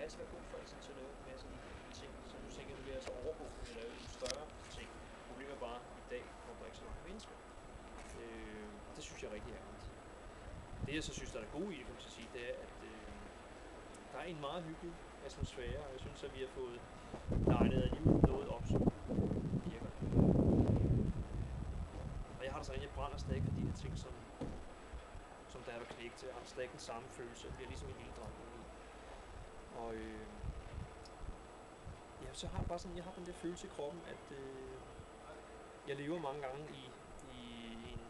altid være god for til at lave en masse ting, så du tænker, at du bliver altså overgå med at lave en større ting. Problemet er bare, at i dag kommer der ikke så mange mennesker. Og det synes jeg er rigtig ærgerligt. Det jeg så synes, der er det gode i det, kan man sige, det er, at der er en meget hyggelig atmosfære, og jeg synes, at vi har fået legnet alligevel noget op, som virker. Og jeg har det sådan, at jeg brænder stadig for de her ting, som der er der knægt til. Jeg har stadig den samme følelse, jeg bliver ligesom en lille dreng. Og ja, så har jeg bare sådan, jeg har den der følelse i kroppen, at jeg lever mange gange i en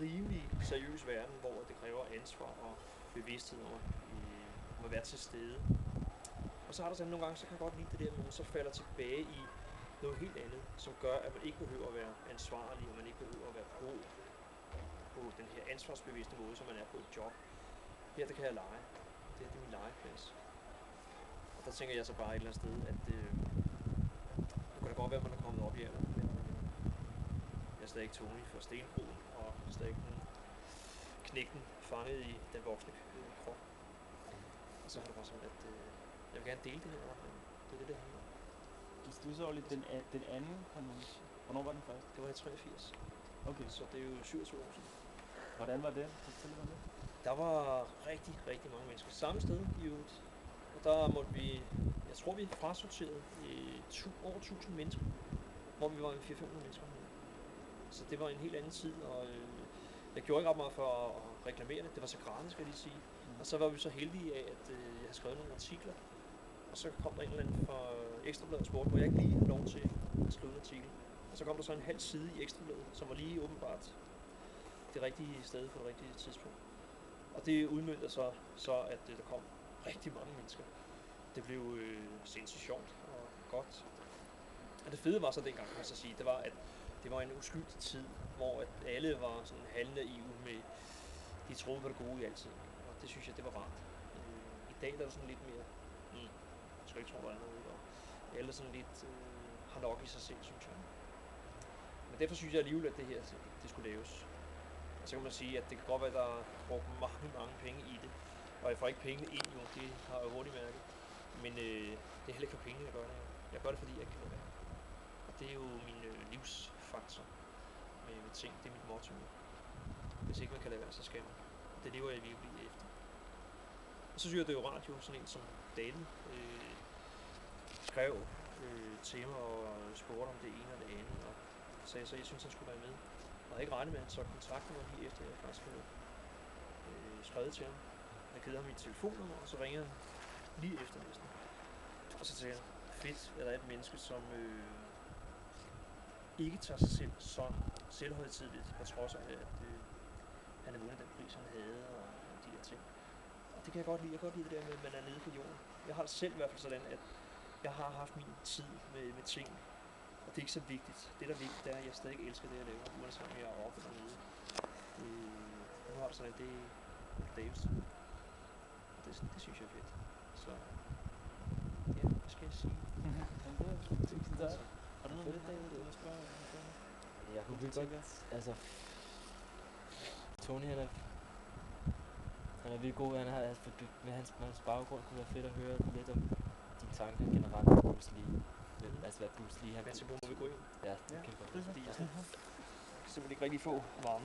rimelig seriøs verden, hvor det kræver ansvar og bevidsthed om at være til stede. Og så har der sådan nogle gange, så kan jeg godt lide det der, at man så falder tilbage i noget helt andet, som gør, at man ikke behøver at være ansvarlig, og man ikke behøver at være på den her ansvarsbevidste måde, som man er på et job. Her, der kan jeg lege. Det er min legeplads. Og der tænker jeg så bare et eller andet sted, at det kan da godt være, at man er kommet op i alder, men jeg er stadig Tony fra Stenbroen, og stadig knægten fanget i den voksne krop. Og så har det bare sådan, at jeg vil gerne dele det her, men det er det handler om. Du så lidt den anden konvention. Hvornår var den første? Det var i 83. Okay. Så det er jo 27 år siden. Hvordan var det? Fortæl mig det. Der var rigtig, rigtig mange mennesker. Samme sted i øvrigt. Og der måtte vi, jeg tror vi frasorterede over 1000 mennesker. Hvor vi var 400-500 mennesker. Så det var en helt anden tid, og jeg gjorde ikke ret meget for at reklamere det. Det var så gratis, skal jeg lige sige. Og så var vi så heldige af, at jeg havde skrevet nogle artikler. Og så kom der en eller anden fra Ekstrabladet og spurgte, hvor jeg ikke lige havde lov til at skrive en artikel. Og så kom der så en halv side i Ekstrabladet, som var lige åbenbart det rigtige sted på det rigtige tidspunkt. Og det udmønter så at der kom rigtig mange mennesker. Det blev sindssygt sjovt og godt. Og det fede var så dengang, kan man så sige, det var, at det var en uskyldig tid, hvor at alle var sådan halvnaive med, de troede på det gode i altid. Og det synes jeg, det var rart. I dag der er det sådan lidt mere, jeg skal ikke tro, der er noget, og alle sådan lidt har nok i sig selv, synes jeg. Men derfor synes jeg alligevel, at det her, det skulle laves. Og så kan man sige, at det kan godt være, at der er brugt mange penge i det. Og jeg får ikke pengene ind, jo, det har jeg hurtigt mærket. Men det er heller ikke for pengene, jeg gør det. Jeg gør det, fordi jeg ikke kan lade være. Og det er jo min livsfaktor med ting. Det er mit motto. Hvis ikke man kan lade være, så skal man. Det lever jeg virkelig efter. Og så synes jeg, det er jo radio, sådan en som Dalen skrev til mig og spurgte om det ene og det andet. Og sagde så, jeg synes, han skulle være med. Og jeg havde ikke regnet med, at han så kontaktede mig lige efter, jeg faktisk havde skrevet til ham. Jeg givet ham mit telefonnummer, og så ringede han lige efter næsten. Og så sagde han, fedt, at der er et menneske, som ikke tager sig selv så selvhøjtidligt, på trods af, at han har vundet den pris, han havde, og de der ting. Og det kan jeg godt lide. Jeg kan godt lide det der med, at man er nede på jorden. Jeg har det selv i hvert fald sådan, at jeg har haft min tid med ting. Og det er ikke så vigtigt. Det, der er vigtigt, det er, at jeg stadig elsker det, jeg laver, uanset om jeg er oppe eller nede. Nu har det sådan, at det laves. Det synes jeg er fedt. Så ja, hvad skal jeg sige? Tusind tak. Har du noget med, David, du vil spørge? Jeg kunne godt, altså Tony, han er virkelig god, med hans baggrund kunne være fedt at høre lidt om de tanker generelt om Bruce Lee. Altså hvad Bruce Lee han... Men så må vi gå ind. Ja, det kan godt. Fordi jeg kan simpelthen ikke rigtig få varme.